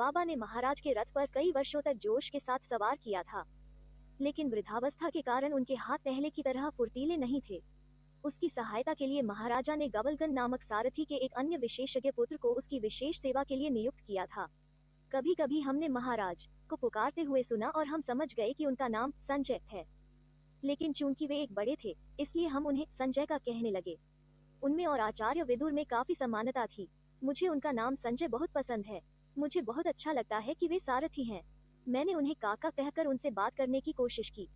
बाबा ने महाराज के रथ पर कई वर्षों तक जोश के साथ सवार किया था, लेकिन वृद्धावस्था के कारण उनके हाथ पहले की तरह फुर्तीले नहीं थे। उसकी सहायता के लिए महाराजा ने गबलगन नामक सारथी के एक अन्य विशेषज्ञ पुत्र को उसकी विशेष सेवा के लिए नियुक्त किया था। कभी कभी हमने महाराज को पुकारते हुए सुना और हम समझ गए कि उनका नाम संजय है, लेकिन चूंकि वे एक बड़े थे, इसलिए हम उन्हें संजय का कहने लगे। उनमें और आचार्य विदुर में काफी समानता थी। मुझे उनका नाम संजय बहुत पसंद है। मुझे बहुत अच्छा लगता है कि वे सारथी हैं। मैंने उन्हें काका कहकर उनसे बात करने की कोशिश की।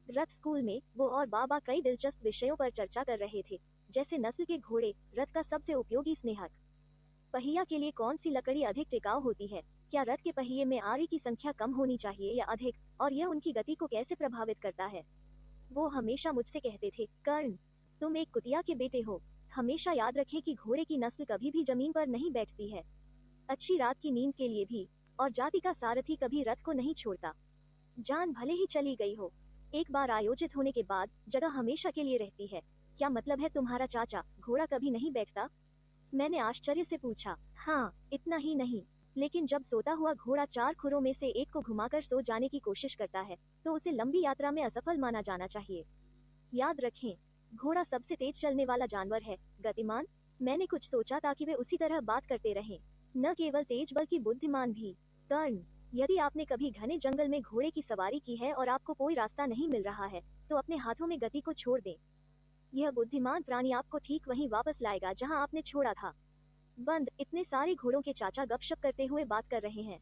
रथ स्कूल में वो और बाबा कई दिलचस्प विषयों पर चर्चा कर रहे थे, जैसे नस्ल के घोड़े, रथ का सबसे उपयोगी स्नेहक पहिया के लिए कौन सी लकड़ी अधिक टिकाऊ होती है, क्या रथ के पहिए में आरी की संख्या कम होनी चाहिए या अधिक, और यह उनकी गति को कैसे प्रभावित करता है। वो हमेशा मुझसे कहते थे, कर्ण, तुम एक कुतिया के बेटे हो। हमेशा याद रखें कि घोड़े की नस्ल कभी भी जमीन पर नहीं बैठती है। अच्छी रात की नींद के लिए भी। और जाति का सारथी कभी रथ को नहीं छोड़ता, जान भले ही चली गई हो। एक बार आयोजित होने के बाद जगह हमेशा के लिए रहती है। क्या मतलब है तुम्हारा चाचा घोड़ा कभी नहीं बैठता? मैंने आश्चर्य से पूछा। हाँ, इतना ही नहीं, लेकिन जब सोता हुआ घोड़ा चार खुरों में से एक को घुमाकर सो जाने की कोशिश करता है, तो उसे लंबी यात्रा में असफल माना जाना चाहिए। याद रखें, घोड़ा सबसे तेज चलने वाला जानवर है, गतिमान। मैंने कुछ सोचा ताकि वे उसी तरह बात करते रहें, न केवल तेज बल्कि बुद्धिमान भी। कर्ण, यदि आपने कभी घने जंगल में घोड़े की सवारी की है और आपको कोई रास्ता नहीं मिल रहा है, तो अपने हाथों में गति को छोड़ दें। यह बुद्धिमान प्राणी आपको ठीक वहीं वापस लाएगा जहां आपने छोड़ा था। बंद। इतने सारे घोड़ों के चाचा गपशप करते हुए बात कर रहे हैं।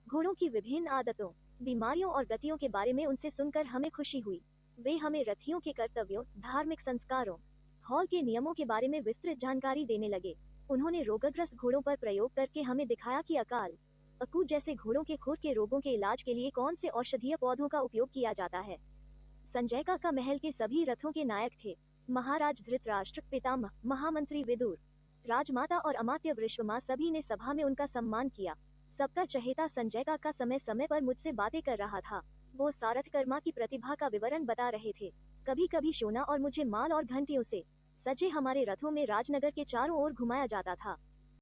घोड़ों की विभिन्न आदतों, बीमारियों और गतियों के बारे में उनसे सुनकर हमें खुशी हुई। वे हमें रथियों के कर्तव्यों, धार्मिक संस्कारों, हॉल के नियमों के बारे में विस्तृत जानकारी देने लगे। उन्होंने रोगग्रस्त घोड़ों पर प्रयोग करके हमें दिखाया कि अकाल, अकूत जैसे घोड़ों के खुर के रोगों के इलाज के लिए कौन से औषधीय पौधों का उपयोग किया जाता है। संजय का महल के सभी रथों के नायक थे। महाराज धृतराष्ट्र, पितामह, महामंत्री विदुर, राजमाता और अमात्य वृषभमा सभी ने सभा में उनका सम्मान किया। सबका चहेता संजय का समय समय पर मुझसे बातें कर रहा था। वो सारथकर्मा की प्रतिभा का विवरण बता रहे थे। कभी कभी सोना और मुझे माल और घंटियों से सजे हमारे रथों में राजनगर के चारों ओर घुमाया जाता था।